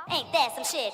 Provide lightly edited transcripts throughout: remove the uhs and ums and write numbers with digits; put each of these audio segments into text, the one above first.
Ain't that some shit?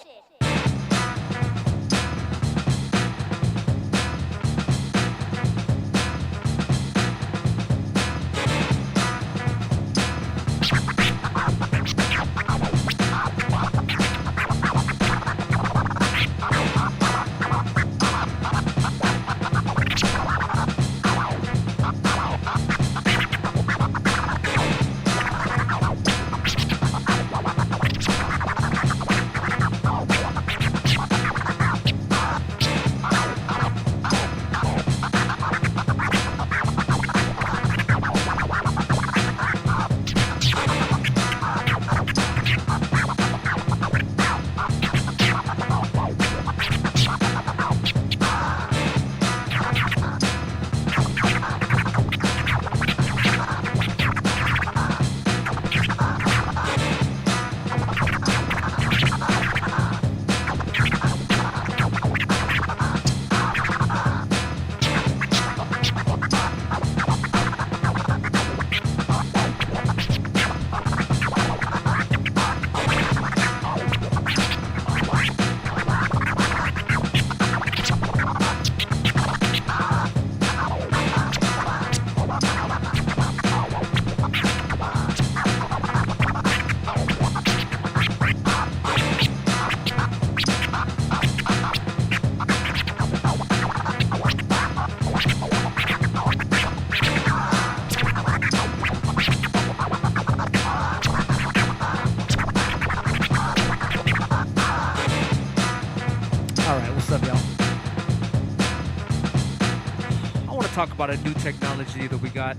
Talk about a new technology that we got.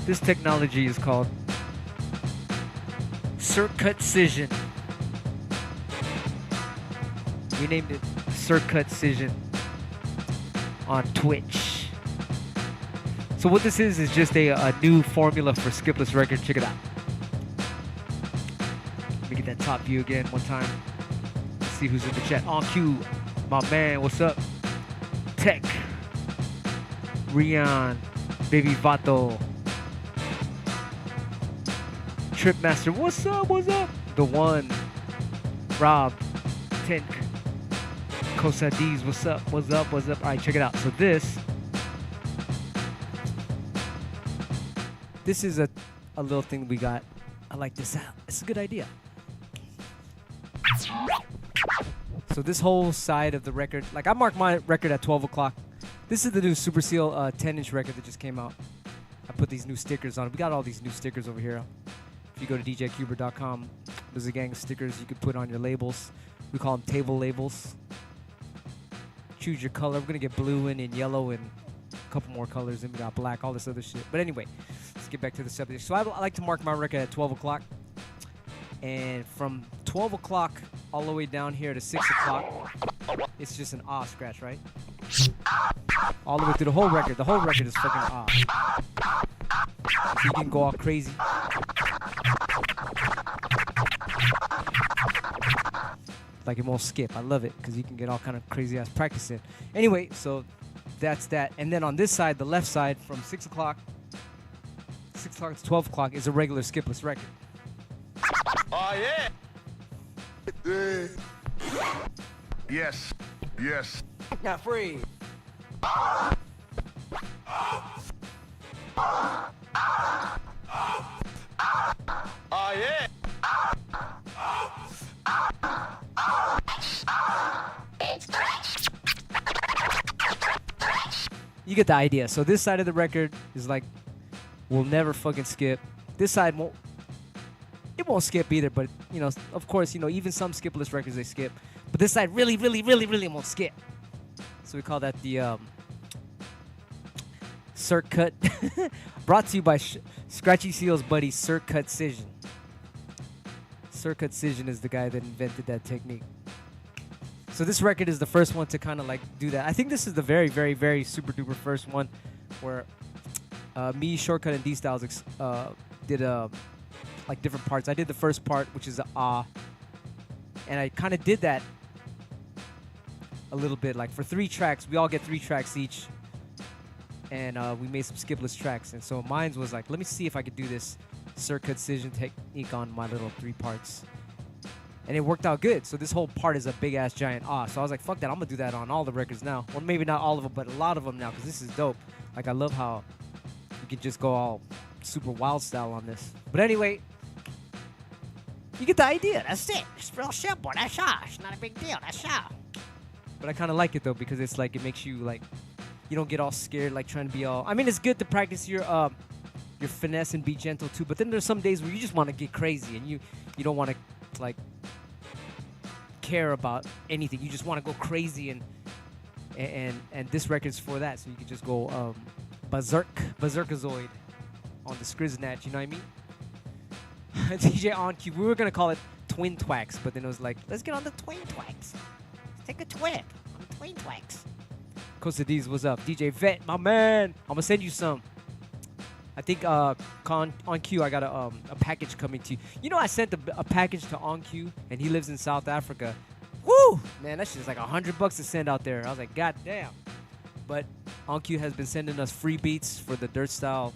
This technology is called Superseal. We named it Superseal on Twitch. So what this is just a new formula for skipless record. Check it out. Let me get that top view again one time. Let's see who's in the chat. On cue, my man, what's up? Tech, Rian, Baby Vato, Tripmaster, what's up, what's up? The One, Rob, Tink, Kosadiz, what's up, what's up, what's up? All right, check it out. So this is a little thing we got. I like this out. It's a good idea. So this whole side of the record, like I marked my record at 12 o'clock. This is the new Superseal 10-inch record that just came out. I put these new stickers on it. We got all these new stickers over here. If you go to djqbert.com, there's a gang of stickers you could put on your labels. We call them table labels. Choose your color. We're going to get blue and yellow and a couple more colors. And we got black, all this other shit. But anyway, let's get back to the subject. So I like to mark my record at 12 o'clock. And from 12 o'clock all the way down here to 6 o'clock, it's just an ah scratch, right? All the way through the whole record. The whole record is fucking ah. So you can go all crazy. Like it won't skip. I love it because you can get all kind of crazy ass practice in. Anyway, so that's that. And then on this side, the left side, from 6 o'clock to 12 o'clock is a regular skipless record. Oh, yeah. Yes. Yes. Not free. Oh, yeah. You get the idea. So this side of the record is like, we'll never fucking skip. This side won't. It won't skip either, but, you know, of course, you know, even some skipless records, they skip. But this side really won't skip. So we call that the Circut. Brought to you by Scratchy Seal's buddy, Superseal. Superseal is the guy that invented that technique. So this record is the first one to kind of like do that. I think this is the very super duper first one where me, Shortcut, and D-Styles did like different parts. I did the first part, which is the ah, and I kind of did that a little bit. Like for 3 tracks, we all get 3 tracks each, and we made some skipless tracks. And so mine was like, let me see if I could do this circumcision technique on my little 3 parts. And it worked out good. So this whole part is a big-ass giant ah. So I was like, fuck that. I'm going to do that on all the records now. Well, maybe not all of them, but a lot of them now because this is dope. Like, I love how you can just go all super wild style on this. But anyway, you get the idea. That's it. It's real simple. That's all. It's not a big deal. That's all. But I kind of like it, though, because it's like it makes you, like, you don't get all scared, like, trying to be all... I mean, it's good to practice your finesse and be gentle, too. But then there's some days where you just want to get crazy and you don't want to, like... care about anything. You just want to go crazy, and this record's for that, so you can just go berserkazoid on the Skratch, you know what I mean? DJ on cue. We were gonna call it Twin Twacks, but then it was like, let's get on the Twin Twacks. Let's take a twin on the Twin Twacks. Costa D's, what's up? DJ Vet, my man. I'm gonna send you some. I think on Q, I got a package coming to you. You know, I sent a package to On Q, and he lives in South Africa. Woo! Man, that shit's like $100 to send out there. I was like, god damn. But On Q has been sending us free beats for the Dirt Style,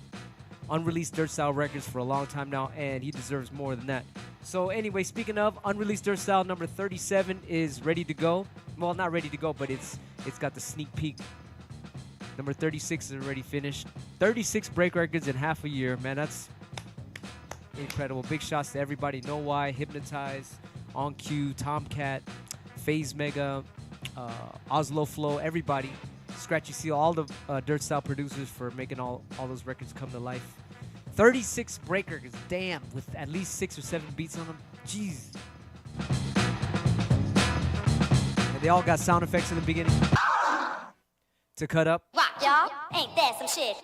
unreleased Dirt Style records for a long time now, and he deserves more than that. So anyway, speaking of, unreleased Dirt Style number 37 is ready to go. Well, not ready to go, but it's got the sneak peek. Number 36 is already finished. 36 break records in half a year. Man, that's incredible. Big shots to everybody. Know Why, Hypnotize, On Q, Tomcat, FaZe Mega, Oslo Flow, everybody. Scratchy Seal, all the Dirt Style producers for making all those records come to life. 36 break records, damn, with at least 6 or 7 beats on them. Jeez. And they all got sound effects in the beginning to cut up. Rock, y'all. Ain't that some shit?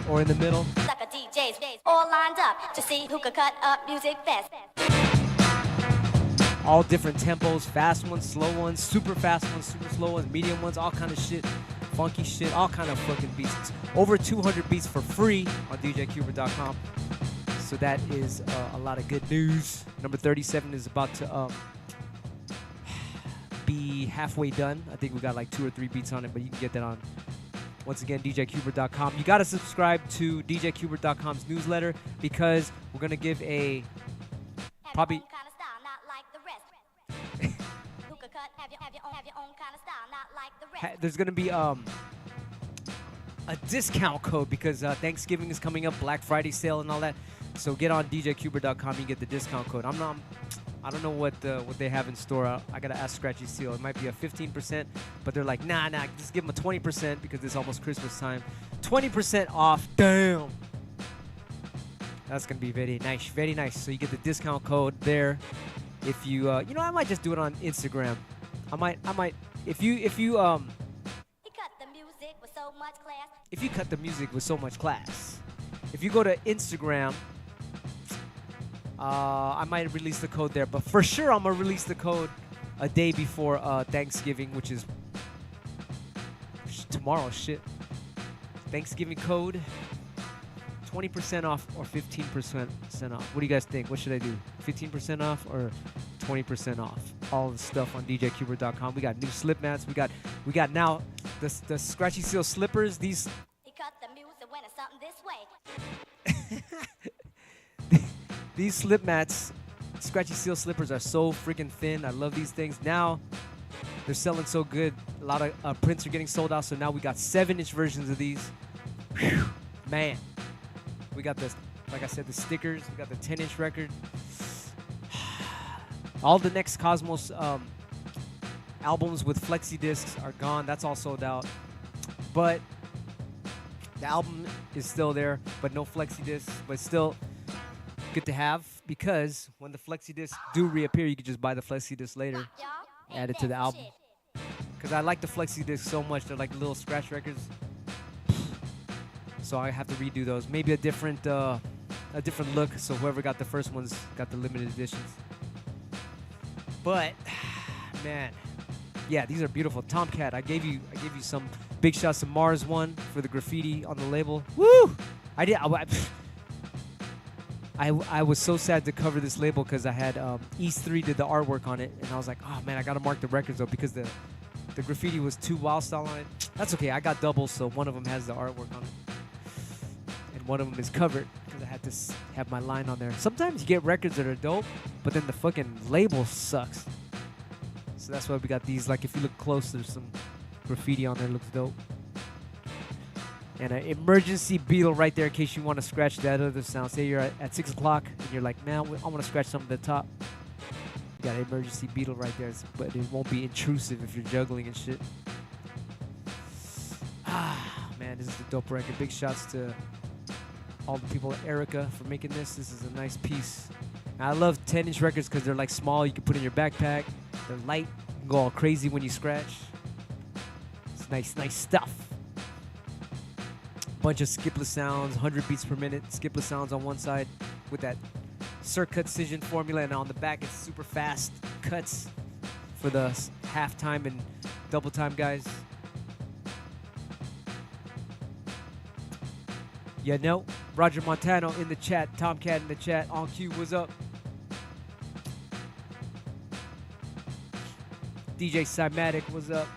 Or in the middle. Sucker DJs all lined up to see who could cut up music best. All different tempos, fast ones, slow ones, super fast ones, super slow ones, medium ones, all kind of shit, funky shit, all kind of fucking beats. It's over 200 beats for free on DJQbert.com. So that is a lot of good news. Number 37 is about to be halfway done. I think we got like 2 or 3 beats on it, but you can get that on, once again, DJQbert.com. You got to subscribe to DJQbert.com's newsletter because we're going to give a probably... There's going to be a discount code because Thanksgiving is coming up, Black Friday sale and all that. So get on DJQbert.com and get the discount code. I don't know what they have in store. I gotta ask Scratchy Seal. It might be a 15%, but they're like, nah, just give them a 20% because it's almost Christmas time. 20% off. Damn. That's gonna be very nice, very nice. So you get the discount code there. If you, I might just do it on Instagram. I might. If you cut the music with so much class. If you cut the music with so much class. If you go to Instagram. I might release the code there, but for sure I'm gonna release the code a day before Thanksgiving, which is tomorrow. Shit. Thanksgiving code 20% off or 15% off. What do you guys think? What should I do? 15% off or 20% off? All the stuff on DJQbert.com. We got new slip mats. We got now the Scratchy Seal slippers. These. He cut the music when it's something this way. These slip mats, Scratchy Seal slippers, are so freaking thin. I love these things. Now, they're selling so good. A lot of prints are getting sold out, so now we got 7-inch versions of these. Whew, man. We got this, like I said, the stickers. We got the 10-inch record. All the next Cosmos albums with flexi discs are gone. That's all sold out. But the album is still there, but no flexi discs. But still good to have, because when the flexi discs do reappear, you can just buy the flexi disc later, add it to the album. Because I like the flexi discs so much. They're like little scratch records. So I have to redo those. Maybe a different look. So whoever got the first ones got the limited editions. But man, yeah, these are beautiful. Tomcat, I gave you some big shots of Mars one for the graffiti on the label. Woo! I was so sad to cover this label because I had East 3 did the artwork on it, and I was like, oh man, I gotta mark the records though because the graffiti was too wild style on it. That's okay, I got doubles, so one of them has the artwork on it. And one of them is covered because I had to have my line on there. Sometimes you get records that are dope, but then the fucking label sucks. So that's why we got these. Like if you look close, there's some graffiti on there. Looks dope. And an emergency beetle right there in case you want to scratch that other sound. Say you're at 6 o'clock and you're like, man, I want to scratch something at the top. You got an emergency beetle right there, but it won't be intrusive if you're juggling and shit. Ah, man, this is a dope record. Big shouts to all the people at Erica for making this. This is a nice piece. And I love 10-inch records because they're like small. You can put in your backpack. They're light. You can go all crazy when you scratch. It's nice stuff. Bunch of skipless sounds, 100 beats per minute. Skipless sounds on one side with that circumcision formula, and on the back it's super fast cuts for the half time and double time guys. Yeah, no. Roger Montano in the chat. Tomcat in the chat. On cue, what's up? DJ Cymatic, what's up?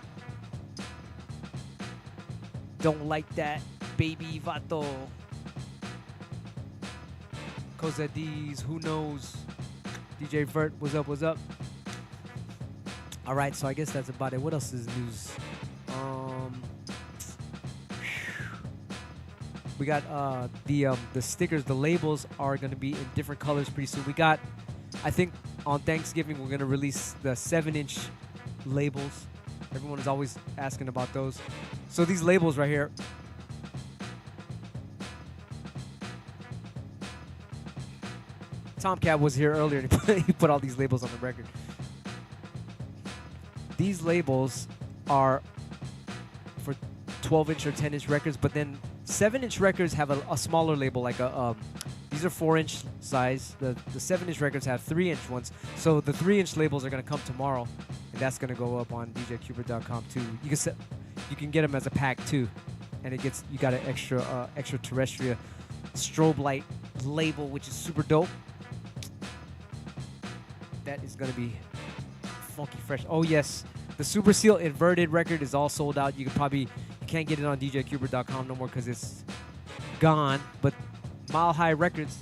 Don't like that, baby vato. Cosa D's, who knows? DJ Vert, what's up, what's up? All right, so I guess that's about it. What else is news? We got the stickers, the labels are going to be in different colors pretty soon. We got, I think on Thanksgiving, we're going to release the 7-inch labels. Everyone is always asking about those. So these labels right here. Tomcat was here earlier and he put all these labels on the record. These labels are for 12-inch or 10-inch records, but then 7-inch records have a smaller label, like a these are 4-inch size. The 7-inch records have 3-inch ones. So the 3-inch labels are gonna come tomorrow, and that's gonna go up on djqbert.com too. You can get them as a pack too, and you got an extraterrestrial strobe light label, which is super dope. That is gonna be funky fresh. Oh yes, the Superseal inverted record is all sold out. You can't get it on djqbert.com no more because it's gone. But Mile High Records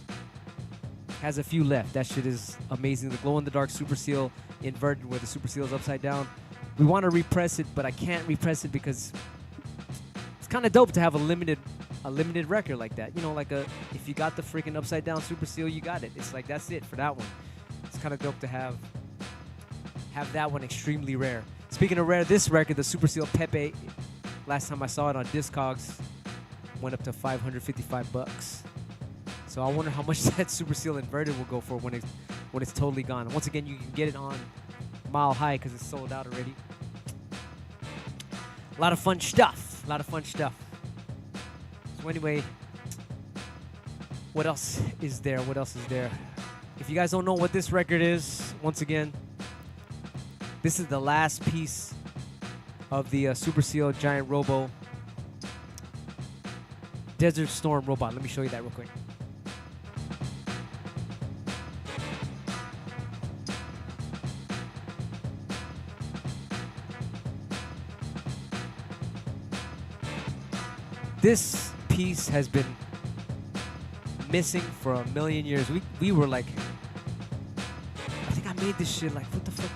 has a few left. That shit is amazing. The glow-in-the-dark Superseal inverted where the Superseal is upside down. We want to repress it, but I can't repress it because it's kind of dope to have a limited record like that. You know, like if you got the freaking upside down Superseal, you got it. It's like that's it for that one. It's kind of dope to have that one extremely rare. Speaking of rare, this record, the Superseal Pepe, last time I saw it on Discogs, went up to $555. So I wonder how much that Superseal inverted will go for when it's totally gone. And once again, you can get it on Mile High because it's sold out already. A lot of fun stuff. So anyway, what else is there? If you guys don't know what this record is, once again, this is the last piece of the Superseal Giant Robo Desert Storm robot. Let me show you that real quick. This piece has been missing for a million years. We were like, I think I made this shit like, what the fuck?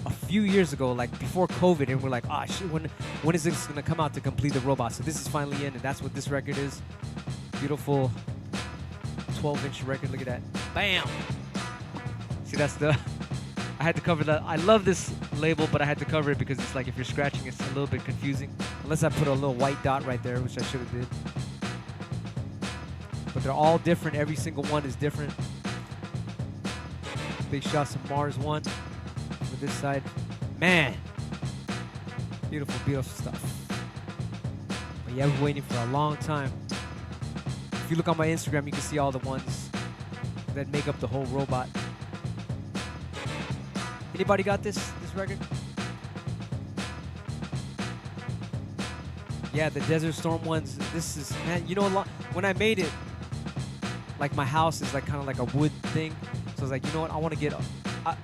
A few years ago, like before COVID, and we're like, ah, shit, when is this gonna come out to complete the robot? So this is finally in, and that's what this record is. Beautiful 12-inch record. Look at that. Bam! See, that's I had to cover that. I love this label, but I had to cover it because it's like if you're scratching, it's a little bit confusing. Unless I put a little white dot right there, which I should have did. But they're all different. Every single one is different. Big shots to Mars 1 for this side. Man, beautiful stuff. But yeah, I've been waiting for a long time. If you look on my Instagram, you can see all the ones that make up the whole robot. Anybody got this record? Yeah, the Desert Storm ones. This is, man, you know, when I made it, like my house is like kind of like a wood thing. So I was like, you know what, I want to get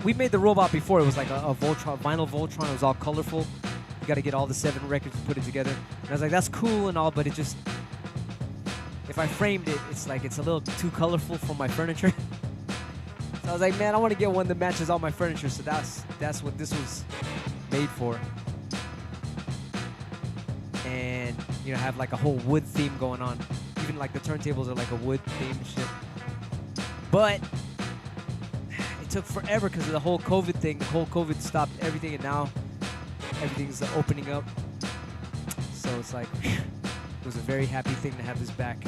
we made the robot before. It was like a Voltron, vinyl Voltron. It was all colorful. You got to get all the 7 records and put it together. And I was like, that's cool and all, but it just, if I framed it, it's like it's a little too colorful for my furniture. So I was like, man, I want to get one that matches all my furniture. So that's what this was made for. And you know, have like a whole wood theme going on. Even like the turntables are like a wood theme and shit. But it took forever because of the whole COVID thing. The whole COVID stopped everything, and now everything's opening up. So it's like, it was a very happy thing to have this back.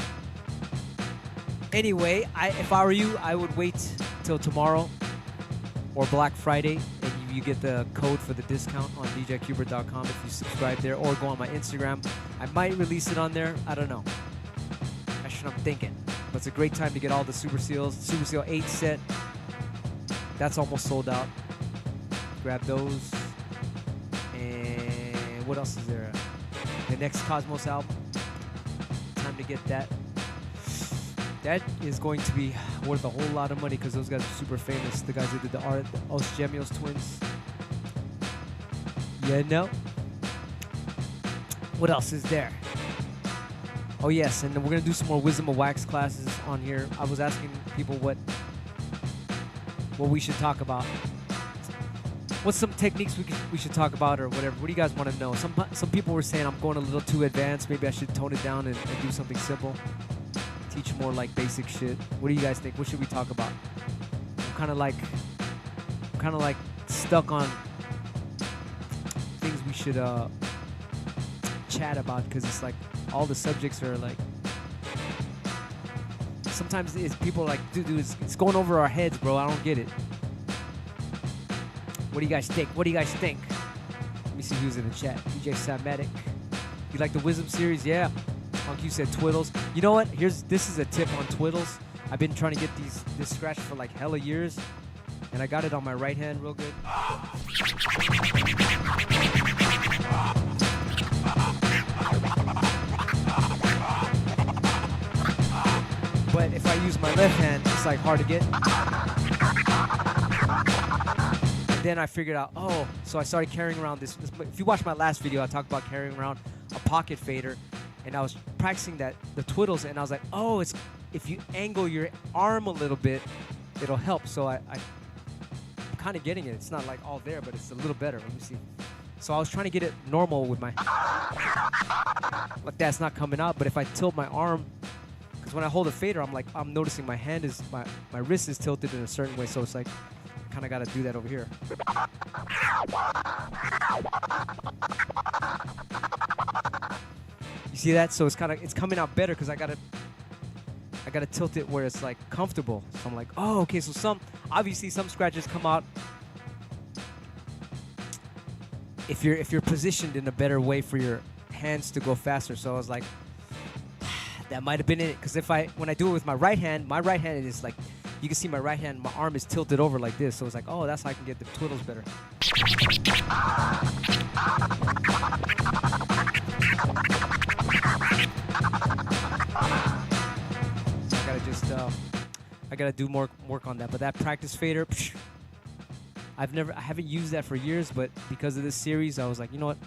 Anyway, if I were you, I would wait till tomorrow or Black Friday, and you get the code for the discount on djqbert.com if you subscribe there, or go on my Instagram. I might release it on there. I don't know. That's what I'm thinking. But it's a great time to get all the Superseals. Superseal 8 set. That's almost sold out. Grab those. And what else is there? The next Cosmos album. Time to get that. That is going to be worth a whole lot of money because those guys are super famous. The guys that did the art, the Osgemeos twins. Yeah, no. What else is there? Oh yes, and we're gonna do some more Wisdom of Wax classes on here. I was asking people what we should talk about. What's some techniques we should talk about or whatever? What do you guys want to know? Some people were saying I'm going a little too advanced. Maybe I should tone it down and do something simple. Teach more like basic shit. What do you guys think? What should we talk about? I'm kind of like stuck on things we should chat about, because it's like all the subjects are like, sometimes people are like, dude, it's going over our heads, bro. I don't get it. What do you guys think? What do you guys think? Let me see who's in the chat. DJ Samatic. You like the Wisdom series? Yeah. Q said Twiddles. You know what? This is a tip on Twiddles. I've been trying to get this Skratch for like hella years, and I got it on my right hand real good. But if I use my left hand, it's like hard to get. And then I figured out, oh, so I started carrying around this. If you watch my last video, I talked about carrying around a pocket fader. And I was practicing the twiddles, and I was like, oh, it's if you angle your arm a little bit, it'll help. So I'm kind of getting it. It's not like all there, but it's a little better. Let me see. So I was trying to get it normal with my, like that's not coming out. But if I tilt my arm, because when I hold a fader, I'm noticing my hand is, my wrist is tilted in a certain way. So it's like, I kind of got to do that over here. You see that? So it's coming out better because I gotta tilt it where it's like comfortable. So I'm like, oh, okay. So obviously some scratches come out if you're positioned in a better way for your hands to go faster. So I was like, that might have been it, because when I do it with my right hand is like, you can see my right hand, my arm is tilted over like this. So it's like, oh, that's how I can get the twiddles better. I gotta do more work on that. But that practice fader, I haven't used that for years, but because of this series, I was like, you know what?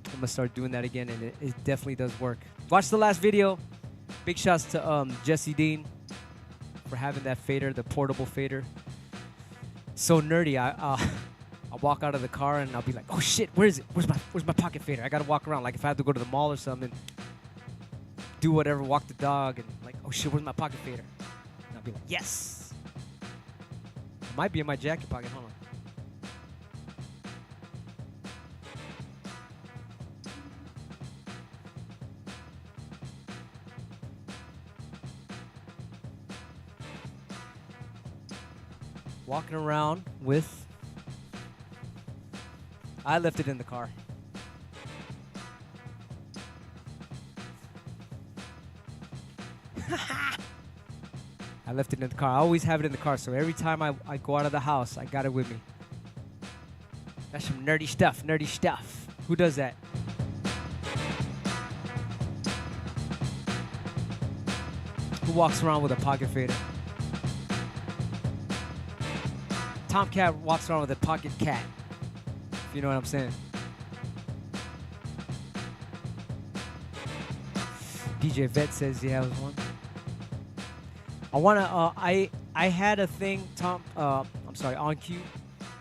I'm gonna start doing that again, and it definitely does work. Watch the last video. Big shouts to Jesse Dean for having that fader, the portable fader. So nerdy. I'll walk out of the car and I'll be like, oh shit, where is it? Where's my pocket fader? I gotta walk around. Like if I have to go to the mall or something, do whatever, walk the dog, and like, oh shit, where's my pocket fader? And I'll be like, yes. It might be in my jacket pocket. Hold on. Walking around with, I left it in the car. I left it in the car. I always have it in the car, so every time I go out of the house, I got it with me. That's some nerdy stuff, nerdy stuff. Who does that? Who walks around with a pocket fader? Tomcat walks around with a pocket cat, if you know what I'm saying. DJ Vet says he has one. I wanna. I had a thing, Tom. I'm sorry, on Q,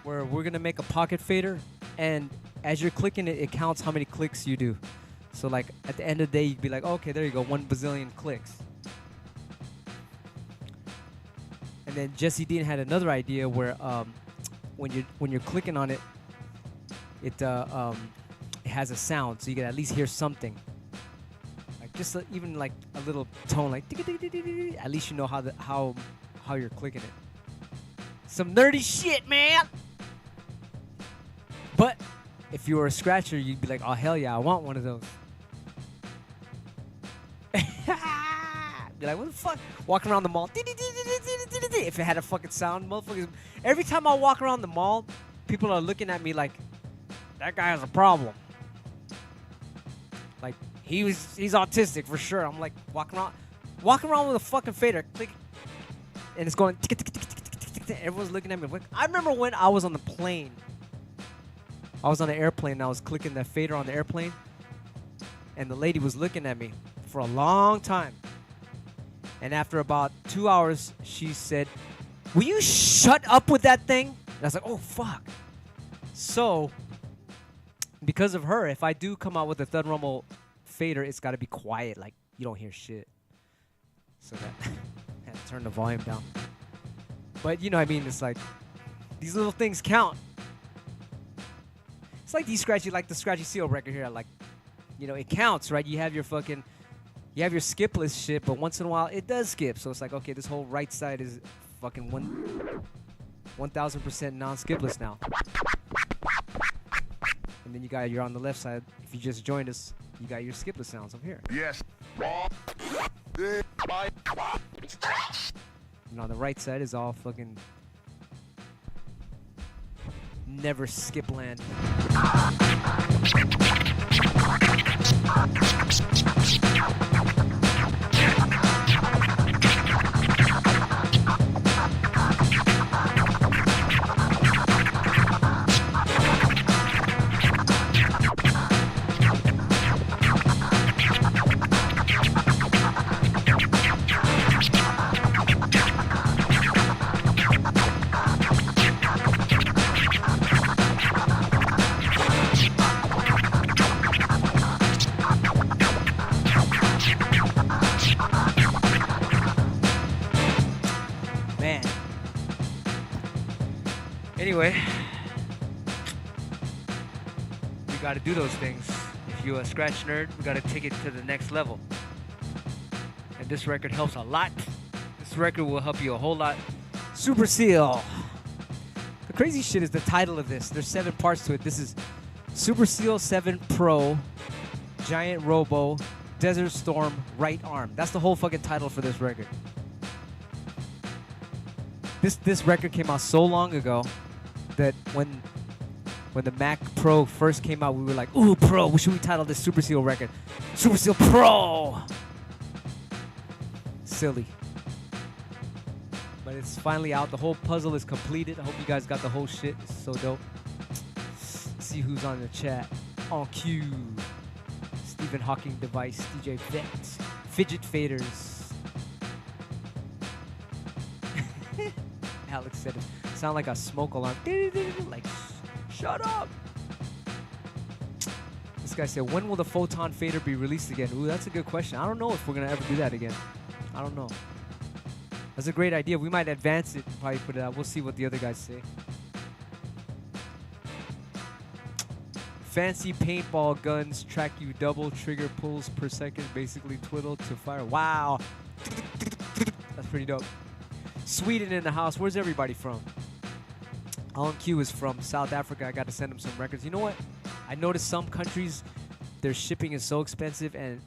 where we're gonna make a pocket fader, and as you're clicking it, it counts how many clicks you do. So like at the end of the day, you'd be like, okay, there you go, 1 bazillion clicks. And then Jesse Dean had another idea where when you're clicking on it, it has a sound, so you can at least hear something. Like just even like a little tone, like at least you know how you're clicking it. Some nerdy shit, man. But if you were a scratcher, you'd be like, oh hell yeah, I want one of those. Be like, what the fuck? Walking around the mall. If it had a fucking sound, motherfuckers. Every time I walk around the mall, people are looking at me like, that guy has a problem. Like, he's autistic for sure. I'm like walking around with a fucking fader, click, and it's going. Everyone's looking at me. I remember when I was on the plane. I was on an airplane and I was clicking that fader on the airplane, and the lady was looking at me for a long time. And after about 2 hours, she said, will you shut up with that thing? And I was like, oh, fuck. So, because of her, if I do come out with a Thud Rumble fader, it's got to be quiet. Like, you don't hear shit. So that I had to turn the volume down. But, you know what I mean? It's like, these little things count. It's like these Skratchy, like the Skratchy Seal record here. Like, you know, it counts, right? You have your fucking... You have your skipless shit, but once in a while it does skip. So it's like, okay, this whole right side is fucking 1,000% non-skipless now. And then you're on the left side. If you just joined us, you got your skipless sounds up here. Yes. And on the right side is all fucking never skip land. Anyway, we gotta do those things. If you're a scratch nerd, we gotta take it to the next level. And this record helps a lot. This record will help you a whole lot. Superseal. The crazy shit is the title of this. There's 7 parts to it. This is Superseal VII Pro, Giant Robo, Desert Storm, Right Arm. That's the whole fucking title for this record. This record came out so long ago that when the Mac Pro first came out, we were like, ooh, Pro, what should we title this Superseal record? Superseal Pro! Silly. But it's finally out. The whole puzzle is completed. I hope you guys got the whole shit. It's so dope. Let's see who's on the chat. On Q. Stephen Hawking Device, DJ Vet, Fidget Faders. Alex said it. Sound like a smoke alarm. Like, shut up. This guy said, when will the photon fader be released again? Ooh, that's a good question. I don't know if we're going to ever do that again. I don't know. That's a great idea. We might advance it and probably put it out. We'll see what the other guys say. Fancy paintball guns track you double trigger pulls per second, basically twiddle to fire. Wow. That's pretty dope. Sweden in the house. Where's everybody from? Alan Q is from South Africa. I got to send him some records. You know what? I noticed some countries, their shipping is so expensive and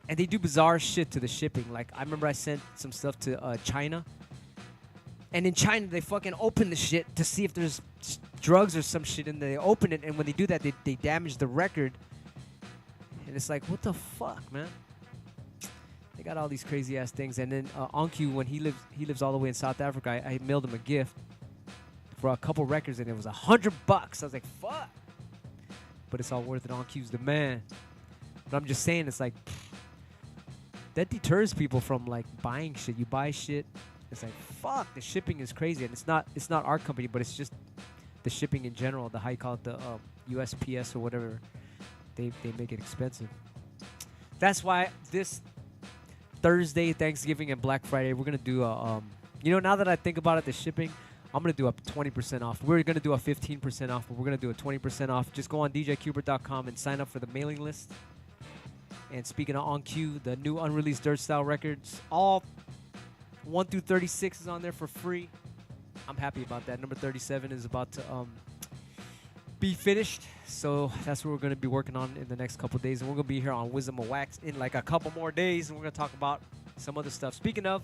they do bizarre shit to the shipping. Like, I remember I sent some stuff to China. And in China, they fucking open the shit to see if there's drugs or some shit in there. They open it, and when they do that, they damage the record. And it's like, what the fuck, man? They got all these crazy ass things. And then Onku, when he lives all the way in South Africa, I mailed him a gift for a couple records, and it was $100. I was like, fuck. But it's all worth it. Onku's the man. But I'm just saying, it's like that deters people from like buying shit. You buy shit, it's like fuck, the shipping is crazy, and it's not our company, but it's just the shipping in general. The how you call it, the USPS or whatever, they make it expensive. That's why this Thursday, Thanksgiving and Black Friday, we're gonna do a you know, now that I think about it, the shipping, I'm gonna do a 20% off. We're gonna do a 15% off, but we're gonna do a 20% off. Just go on djqbert.com and sign up for the mailing list. And speaking of On Q, the new unreleased Dirt Style records, all 1 through 36 is on there for free. I'm happy about that. Number 37 is about to be finished, so that's what we're going to be working on in the next couple days. And we're going to be here on Wisdom of Wax in like a couple more days, and we're going to talk about some other stuff. Speaking of,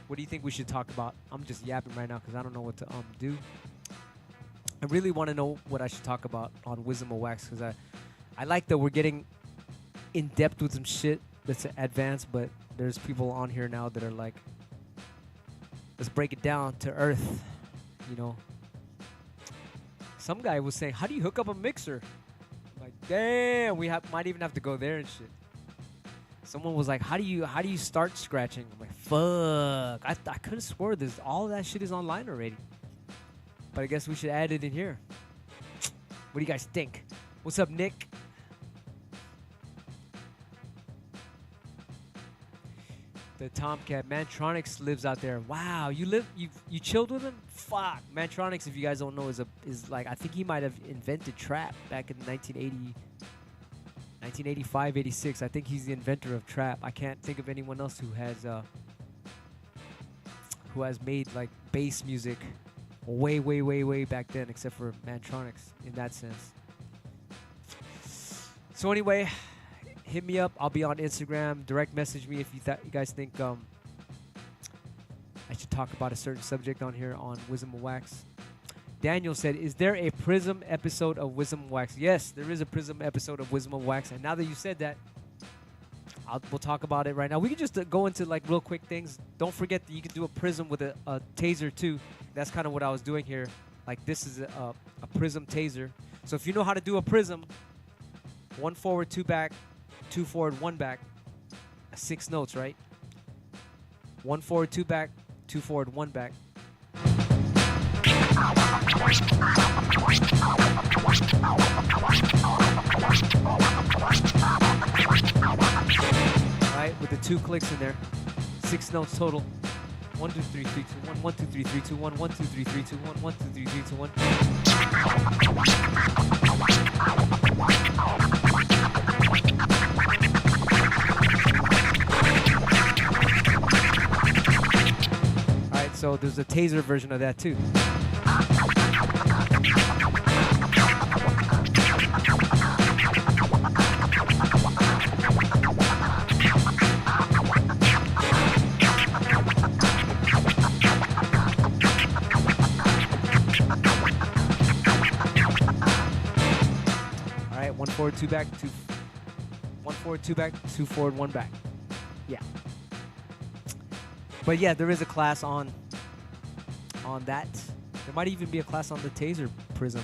what do you think we should talk about? I'm just yapping right now because I don't know what to do. I really want to know what I should talk about on Wisdom of Wax because I like that we're getting in depth with some shit that's advanced, but there's people on here now that are like, let's break it down to earth, you know. Some guy was saying, how do you hook up a mixer? I'm like, damn, we might even have to go there and shit. Someone was like, how do you start scratching? I'm like, fuck, I could have swore this, all of that shit is online already. But I guess we should add it in here. What do you guys think? What's up, Nick? The Tomcat Mantronics lives out there. Wow, you chilled with him? Fuck, Mantronics, if you guys don't know, is like, I think he might have invented trap back in 1985, 86. I think he's the inventor of trap. I can't think of anyone else who has made like bass music way back then, except for Mantronics in that sense. So anyway, hit me up. I'll be on Instagram. Direct message me if you guys think I should talk about a certain subject on here on Wisdom of Wax. Daniel said, is there a Prism episode of Wisdom of Wax? Yes, there is a Prism episode of Wisdom of Wax. And now that you said that, we'll talk about it right now. We can just go into like real quick things. Don't forget that you can do a Prism with a taser too. That's kind of what I was doing here. Like this is a Prism taser. So if you know how to do a Prism, 1 forward, 2 back, 2 forward, 1 back, 6 notes, right? 1 forward, 2 back, 2 forward, 1 back. Right, with the 2 clicks in there. 6 notes total. 1, 2, 3, 3, 2, 1, 1, 2, 3, 3, 2, 1, 1, 2, 3, 3, 2, 1, 1, 2, 3, 3, 2, 1. Alright, so there's a taser version of that too. Alright, 1 forward, 2 back, 2 1 forward, 2 back, 2 forward, 1 back. Yeah. But yeah, there is a class on that. There might even be a class on the taser Prism.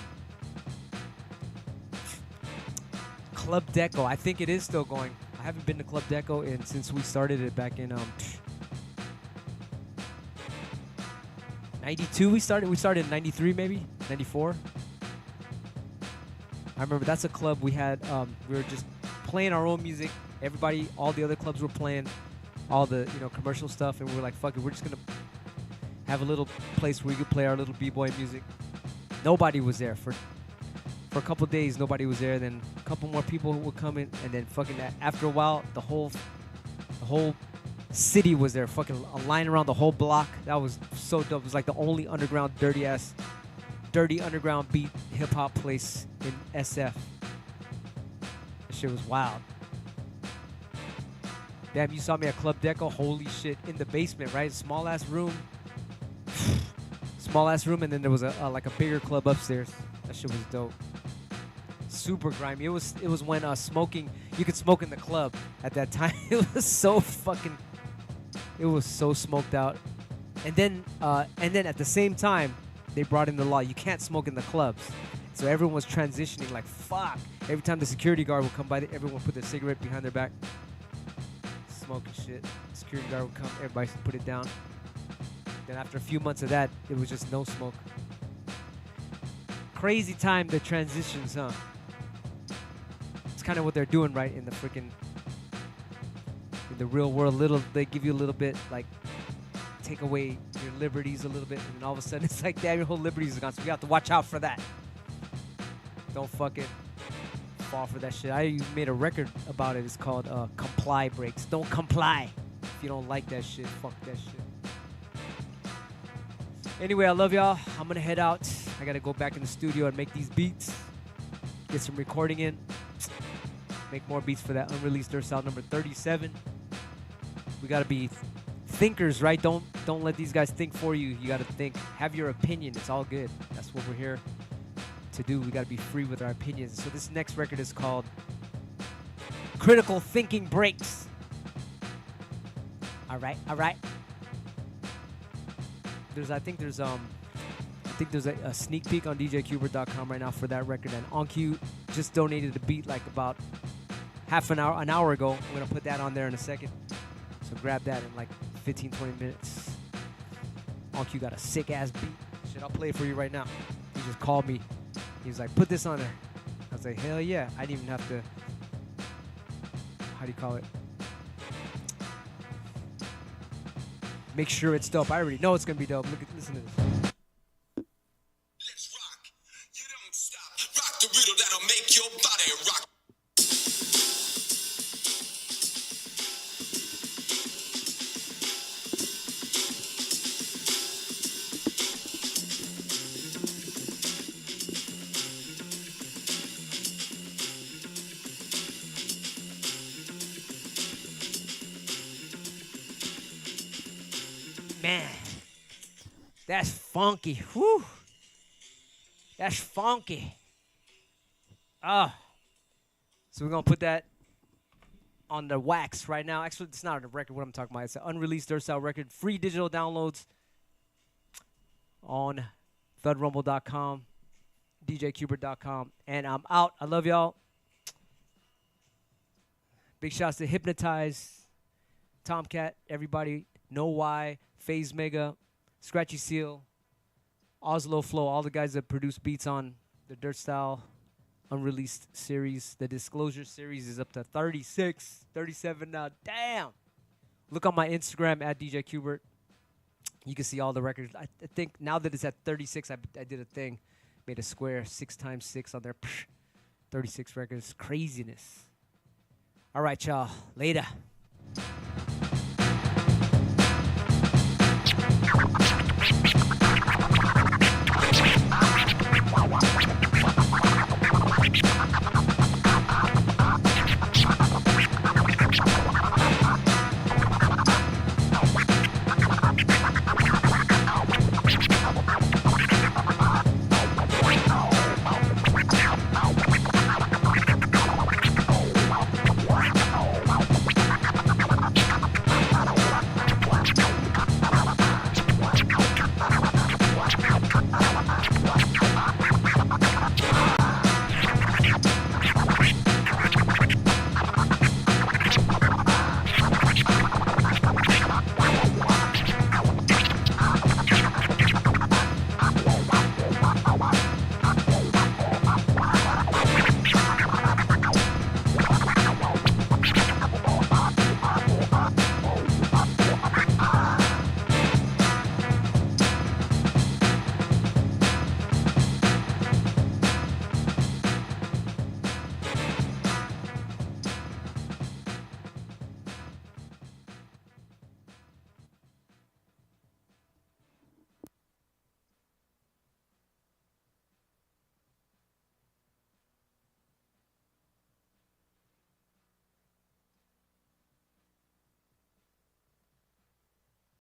Club Deco, I think it is still going. I haven't been to Club Deco since we started it back in 92. We started in 93 maybe, 94. I remember that's a club we had. We were just playing our own music. Everybody, all the other clubs were playing all the commercial stuff, and we were like, fuck it, we're just gonna have a little place where we could play our little b-boy music. Nobody was there for a couple days. Nobody was there. Then a couple more people would come in, and then fucking after a while, the whole city was there. Fucking a line around the whole block. That was so dope. It was like the only underground, dirty underground beat hip hop place in SF. That shit was wild. Damn, you saw me at Club Deco. Holy shit, in the basement, right? Small ass room, and then there was like a bigger club upstairs. That shit was dope. Super grimy. It was when smoking, you could smoke in the club at that time. It was so smoked out. And then at the same time, they brought in the law. You can't smoke in the clubs. So everyone was transitioning like, fuck. Every time the security guard would come by, everyone would put their cigarette behind their back. Smoking shit. Security guard would come, everybody would put it down. Then after a few months of that, it was just no smoke. Crazy time, the transitions, huh? It's kind of what they're doing, right? In the freaking, in the real world, they give you a little bit, like, take away your liberties a little bit, and then all of a sudden it's like, damn, your whole liberties are gone. So we have to watch out for that. Don't fucking fall for that shit. I made a record about it. It's called Comply Breaks. Don't comply. If you don't like that shit, fuck that shit. Anyway, I love y'all. I'm gonna head out. I gotta go back in the studio and make these beats. Get some recording in. Make more beats for that unreleased Duracell number 37. We gotta be thinkers, right? Don't let these guys think for you. You gotta think. Have your opinion. It's all good. That's what we're here to do. We gotta be free with our opinions. So this next record is called Critical Thinking Breaks. All right. I think there's a sneak peek on djqbert.com right now for that record, and OnQ just donated a beat like about an hour ago. I'm gonna put that on there in a second. So grab that in like 15, 20 minutes. OnQ got a sick ass beat. Shit, I'll play it for you right now. He just called me. He was like, put this on there. I was like, hell yeah. I didn't even have to, how do you call it? Make sure it's dope. I already know it's gonna be dope. Listen to this. Let's rock. You don't stop. Rock the riddle that'll make your body rock. Man, that's funky. Whew. That's funky. So we're going to put that on the wax right now. Actually, it's not on the record what I'm talking about. It's an unreleased Duracell record. Free digital downloads on thudrumble.com, djqbert.com. And I'm out. I love y'all. Big shouts to Hypnotize, Tomcat, everybody. Know Why, Phase Mega, Scratchy Seal, Oslo Flow, all the guys that produce beats on the Dirt Style unreleased series. The Disclosure series is up to 36, 37 now. Damn. Look on my Instagram at DJ Qbert. You can see all the records. I think now that it's at 36, I did a thing. Made a square 6x6 on there. 36 records. Craziness. All right, y'all. Later.